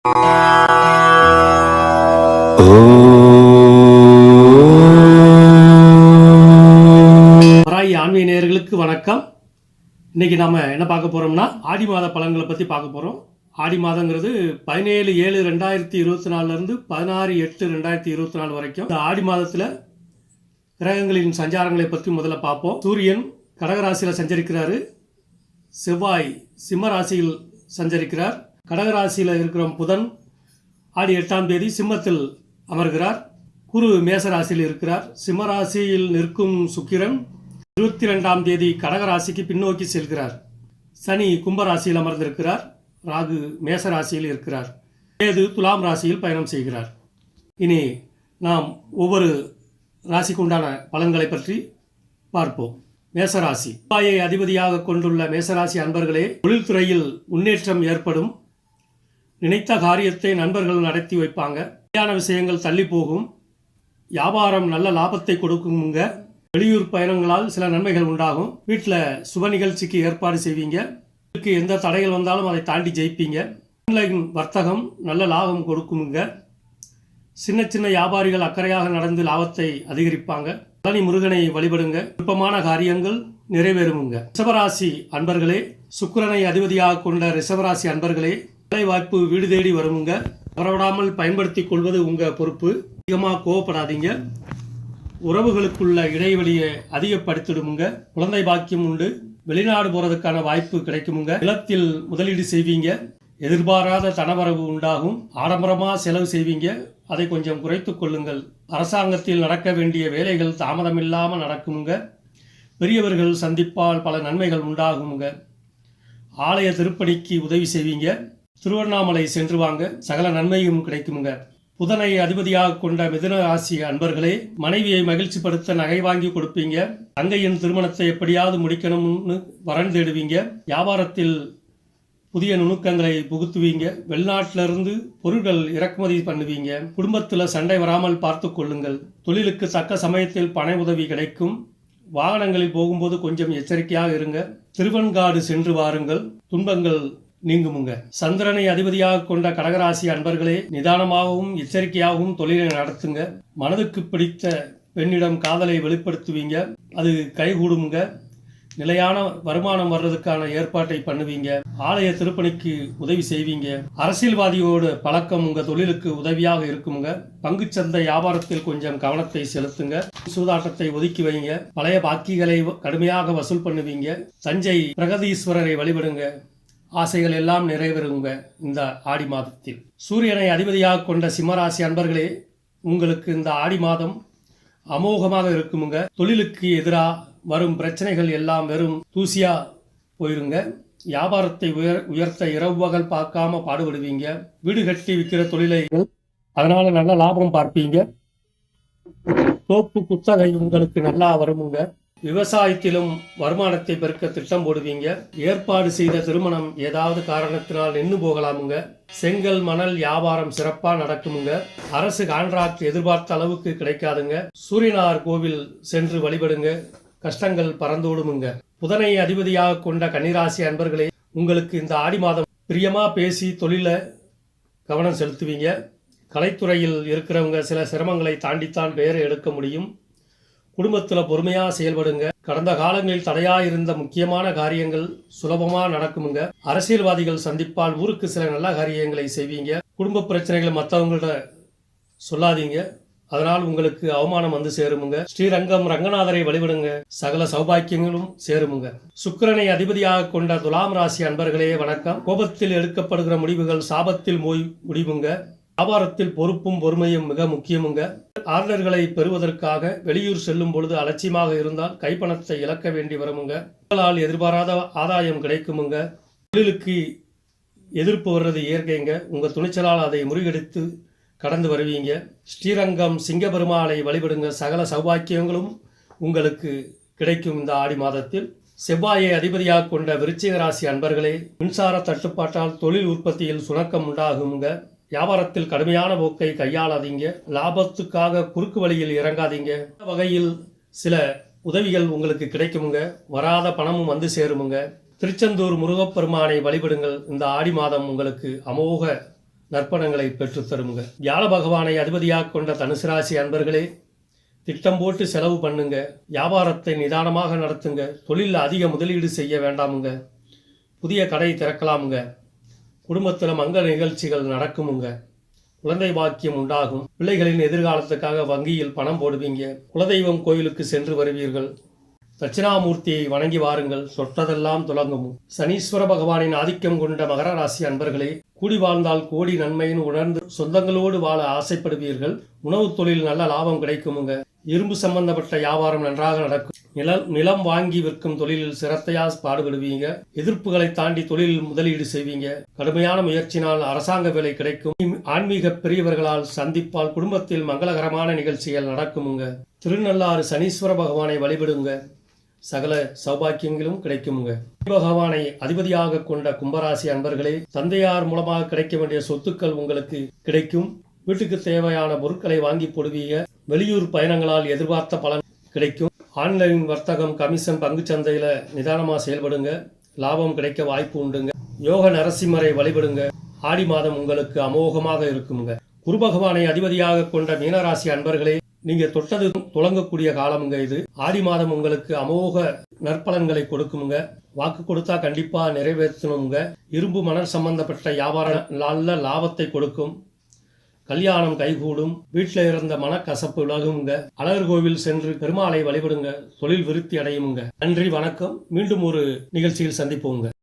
ஆன்மீக நேயர்களுக்கு வணக்கம். இன்னைக்கு நாம என்ன பார்க்க போறோம்னா ஆடி மாத பலன்களை பத்தி பார்க்க போறோம். ஆடி மாதங்கிறது 17/7/2024 இருந்து 16/8/2024 வரைக்கும். இந்த ஆடி மாதத்துல கிரகங்களின் சஞ்சாரங்களை பற்றி முதல்ல பார்ப்போம். சூரியன் கடகராசியில சஞ்சரிக்கிறாரு, செவ்வாய் சிம்ம ராசியில் சஞ்சரிக்கிறார், கடகராசியில் இருக்கிற புதன் ஆடி 8ஆம் தேதி சிம்மத்தில் அமர்கிறார், குரு மேசராசியில் இருக்கிறார், சிம்மராசியில் நிற்கும் சுக்கிரன் 22ஆம் தேதி கடகராசிக்கு பின்னோக்கி செல்கிறார், சனி கும்பராசியில் அமர்ந்திருக்கிறார், ராகு மேசராசியில் இருக்கிறார், கேது துலாம் ராசியில் பயணம் செய்கிறார். இனி நாம் ஒவ்வொரு ராசிக்கு உண்டான பலன்களை பற்றி பார்ப்போம். மேசராசி, செவ்வாயை அதிபதியாக கொண்டுள்ள மேசராசி அன்பர்களே, தொழில்துறையில் முன்னேற்றம் ஏற்படும். நினைத்த காரியத்தை நண்பர்கள் நடத்தி வைப்பாங்க. கல்யாண விஷயங்கள் தள்ளி போகும். வியாபாரம் நல்ல லாபத்தை கொடுக்குங்க. வெளியூர் பயணங்களால் சில நன்மைகள் உண்டாகும். வீட்டில் சுப நிகழ்ச்சிக்கு ஏற்பாடு செய்வீங்க. எந்த தடைகள் வந்தாலும் அதை தாண்டி ஜெயிப்பீங்க. ஆன்லைன் வர்த்தகம் நல்ல லாபம் கொடுக்குங்க. சின்ன சின்ன வியாபாரிகள் அக்கறையாக நடந்து லாபத்தை அதிகரிப்பாங்க. பழனி முருகனை வழிபடுங்க. விருப்பமான காரியங்கள் நிறைவேறுமுங்க. ரிஷபராசி அன்பர்களே, சுக்கிரனை அதிபதியாக கொண்ட ரிஷபராசி அன்பர்களே, வேலை வாய்ப்பு வீடு தேடி வருமுங்க. வரவிடாமல் பயன்படுத்தி கொள்வது உங்க பொறுப்பு. அதிகமாக கோவப்படாதீங்க. உறவுகளுக்குள்ள இடைவெளியை அதிகப்படுத்திடுமுங்க. குழந்தை பாக்கியம் உண்டு. வெளிநாடு போறதுக்கான வாய்ப்பு கிடைக்குமுங்க. நிலத்தில் முதலீடு செய்வீங்க. எதிர்பாராத தனவரவு உண்டாகும். ஆடம்பரமாக செலவு செய்வீங்க. அதை கொஞ்சம் குறைத்து கொள்ளுங்கள். அரசாங்கத்தில் நடக்க வேண்டிய வேலைகள் தாமதமில்லாமல் நடக்குமுங்க. பெரியவர்கள் சந்திப்பால் பல நன்மைகள் உண்டாகுமுங்க. ஆலய திருப்பணிக்கு உதவி செய்வீங்க. திருவண்ணாமலை சென்று வாங்க, சகல நன்மையும் கிடைக்குமுங்க. புதனை அதிபதியாக கொண்ட மிதுன ராசி அன்பர்களே, மனைவியை மகிழ்ச்சிப்படுத்த நகை வாங்கி கொடுப்பீங்க. தங்கையின் திருமணத்தை எப்படியாவது முடிக்கணும்னு வரன் தேடுவீங்க. வியாபாரத்தில் புதிய நுணுக்கங்களை புகுத்துவீங்க. வெளிநாட்டிலிருந்து பொருட்கள் இறக்குமதி பண்ணுவீங்க. குடும்பத்தில் சண்டை வராமல் பார்த்து கொள்ளுங்கள். தொழிலுக்கு தக்க சமயத்தில் பண உதவி கிடைக்கும். வாகனங்களில் போகும்போது கொஞ்சம் எச்சரிக்கையாக இருங்க. திருவெண்காடு சென்று வாருங்கள், துன்பங்கள் நீங்குமுங்க. சந்திரனை அதிபதியாக கொண்ட கடகராசி அன்பர்களே, நிதானமாகவும் எச்சரிக்கையாகவும் தொழிலை நடத்துங்க. மனதுக்கு பிடித்த பெண்ணிடம் காதலை வெளிப்படுத்துவீங்க. அது கைகூடுமுங்க. நிலையான வருமானம் வர்றதுக்கான ஏற்பாட்டை பண்ணுவீங்க. ஆலய திருப்பணிக்கு உதவி செய்வீங்க. அரசியல்வாதியோட பழக்கம் உங்க தொழிலுக்கு உதவியாக இருக்குமுங்க. பங்குச்சந்தை வியாபாரத்தில் கொஞ்சம் கவனத்தை செலுத்துங்க. சூதாட்டத்தை ஒதுக்கி வைங்க. பழைய பாக்கிகளை கடுமையாக வசூல் பண்ணுவீங்க. தஞ்சை பிரகதீஸ்வரரை வழிபடுங்க. ஆசைகள் எல்லாம் நிறைவேறுங்க. இந்த ஆடி மாதத்தில் சூரியனை அதிபதியாக கொண்ட சிம்மராசி அன்பர்களே, உங்களுக்கு இந்த ஆடி மாதம் அமோகமாக இருக்குமுங்க. தொழிலுக்கு எதிராக வரும் பிரச்சனைகள் எல்லாம் வெறும் தூசியா போயிருங்க. வியாபாரத்தை உயர்த்த இரவு பகல் பார்க்காம பாடுபடுவீங்க. வீடு கட்டி விற்கிற தொழிலை அதனால நல்ல லாபம் பார்ப்பீங்க. தோப்பு குத்தகை உங்களுக்கு நல்லா வருமுங்க. விவசாயத்திலும் வருமானத்தை பெருக்க திட்டம் போடுவீங்க. ஏற்பாடு செய்த திருமணம் ஏதாவது காரணத்தினால் நின்று போகலாமுங்க. செங்கல் மணல் வியாபாரம் சிறப்பா நடக்குமுங்க. அரசு கான்ட்ராக்ட் எதிர்பார்த்த அளவுக்கு கிடைக்காதுங்க. சூரியனார் கோவில் சென்று வழிபடுங்க. கஷ்டங்கள் பறந்தோடுமுங்க. புதனை அதிபதியாக கொண்ட கன்னிராசி அன்பர்களே, உங்களுக்கு இந்த ஆடி மாதம் பிரியமா பேசி தொழில கவனம் செலுத்துவீங்க. கலைத்துறையில் இருக்கிறவங்க சில சிரமங்களை தாண்டித்தான் பெயரை எடுக்க முடியும். குடும்பத்தில் பொறுமையாக செயல்படுங்க. கடந்த காலங்களில் தடையாக இருந்த முக்கியமான காரியங்கள் சுலபமாக நடக்குமுங்க. அரசியல்வாதிகள் சந்திப்பால் ஊருக்கு சில நல்ல காரியங்களை செய்வீங்க. குடும்ப பிரச்சனைகளை மற்றவங்கள்ட்ட சொல்லாதீங்க, அதனால் உங்களுக்கு அவமானம் வந்து சேருமுங்க. ஸ்ரீரங்கம் ரங்கநாதரை வழிபடுங்க, சகல சௌபாக்கியங்களும் சேருமுங்க. சுக்கிரனை அதிபதியாக கொண்ட துலாம் ராசி அன்பர்களே வணக்கம். கோபத்தில் எடுக்கப்படுகிற முடிவுகள் சாபத்தில் முடிவுங்க. வியாபாரத்தில் பொறுப்பும் பொறுமையும் மிக முக்கியமுங்க. ஆர்டர்களை பெறுவதற்காக வெளியூர் செல்லும் பொழுது அலட்சியமாக இருந்தால் கைப்பணத்தை இழக்க வேண்டி வருமுங்க. உங்களால் எதிர்பாராத ஆதாயம் கிடைக்குமுங்க. தொழிலுக்கு எதிர்ப்பு வர்றது இயற்கைங்க. உங்க துணிச்சலால் அதை முறியடித்து கடந்து வருவீங்க. ஸ்ரீரங்கம் சிங்கபெருமாளை வழிபடுங்க, சகல சௌபாக்கியங்களும் உங்களுக்கு கிடைக்கும். இந்த ஆடி மாதத்தில் செவ்வாயை அதிபதியாக கொண்ட விருச்சிக ராசி அன்பர்களே, மின்சார தட்டுப்பாட்டால் தொழில் உற்பத்தியில் சுணக்கம் உண்டாகுங்க. வியாபாரத்தில் கடுமையான போக்கை கையாளாதீங்க. லாபத்துக்காக குறுக்கு வழியில் இறங்காதீங்க. வகையில் சில உதவிகள் உங்களுக்கு கிடைக்குமுங்க. வராத பணமும் வந்து சேருமுங்க. திருச்செந்தூர் முருகப்பெருமானை வழிபடுங்கள். இந்த ஆடி மாதம் உங்களுக்கு அமோக நற்பணங்களை பெற்றுத்தருமுங்க. வியாழ பகவானை அதிபதியாக கொண்ட தனுசு ராசி அன்பர்களே, திட்டம் போட்டு செலவு பண்ணுங்க. வியாபாரத்தை நிதானமாக நடத்துங்க. தொழிலில் அதிக முதலீடு செய்ய வேண்டாமுங்க. புதிய கடை திறக்கலாமுங்க. குடும்பத்தில் மங்கள நிகழ்ச்சிகள் நடக்குமுங்க. குழந்தை பாக்கியம் உண்டாகும். பிள்ளைகளின் எதிர்காலத்துக்காக வங்கியில் பணம் போடுவீங்க. குலதெய்வம் கோயிலுக்கு சென்று வருவீர்கள். தட்சிணாமூர்த்தியை வணங்கி வாருங்கள். தொட்டதெல்லாம் துலங்கும். சனீஸ்வர பகவானின் ஆதிக்கம் கொண்ட மகர ராசி அன்பர்களே, கூடி வாழ்ந்தால் கோடி நன்மைன்னு உணர்ந்து சொந்தங்களோடு வாழ ஆசைப்படுவீர்கள். உணவு தொழில் நல்ல லாபம் கிடைக்குமுங்க. இரும்பு சம்பந்தப்பட்ட வியாபாரம் நன்றாக நடக்கும். நிலம் வாங்கி விற்கும் தொழிலில் சிரத்தையா பாடுபடுவீங்க. எதிர்ப்புகளை தாண்டி தொழிலில் முதலீடு செய்வீங்க. கடுமையான முயற்சினால் அரசாங்க வேலை கிடைக்கும். ஆன்மீக பெரியவர்களால் சந்திப்பால் குடும்பத்தில் மங்களகரமான நிகழ்ச்சிகள் நடக்குமுங்க. திருநள்ளாறு சனீஸ்வர பகவானை வழிபடுங்க. சகல சௌபாக்கியங்களும் கிடைக்குமுங்க. பகவானை அதிபதியாக கொண்ட கும்பராசி அன்பர்களே, தந்தையார் மூலமாக கிடைக்க வேண்டிய சொத்துக்கள் உங்களுக்கு கிடைக்கும். வீட்டுக்கு தேவையான பொருட்களை வாங்கி போடுவீங்க. வெளியூர் பயணங்களால் எதிர்பார்த்த பலன் கிடைக்கும். ஆன்லைன் வர்த்தகம், கமிஷன், பங்குச்சந்தையில் நிதானமாக செயல்படுங்க. லாபம் கிடைக்க வாய்ப்பு உண்டுங்க. யோக நரசிம்மரை வழிபடுங்க. ஆடி மாதம் உங்களுக்கு அமோகமாக இருக்குங்க. குரு பகவானை அதிபதியாக கொண்ட மீனராசி அன்பர்களே, நீங்க தொட்டது துளங்கக்கூடிய காலமுங்க இது. ஆடி மாதம் உங்களுக்கு அமோக நற்பலன்களை கொடுக்குமுங்க. வாக்கு கொடுத்தா கண்டிப்பா நிறைவேற்றணுங்க. இரும்பு மணல் சம்பந்தப்பட்ட வியாபாரம் நல்ல லாபத்தை கொடுக்கும். கல்யாணம் கைகூடும். வீட்டில் இருந்த மனக்கசப்பு விலகுங்க. அழகர் கோவில் சென்று பெருமாளை வழிபடுங்க. தொழில் விருத்தி அடையுமுங்க. நன்றி, வணக்கம். மீண்டும் ஒரு நிகழ்ச்சியில் சந்திப்போங்க.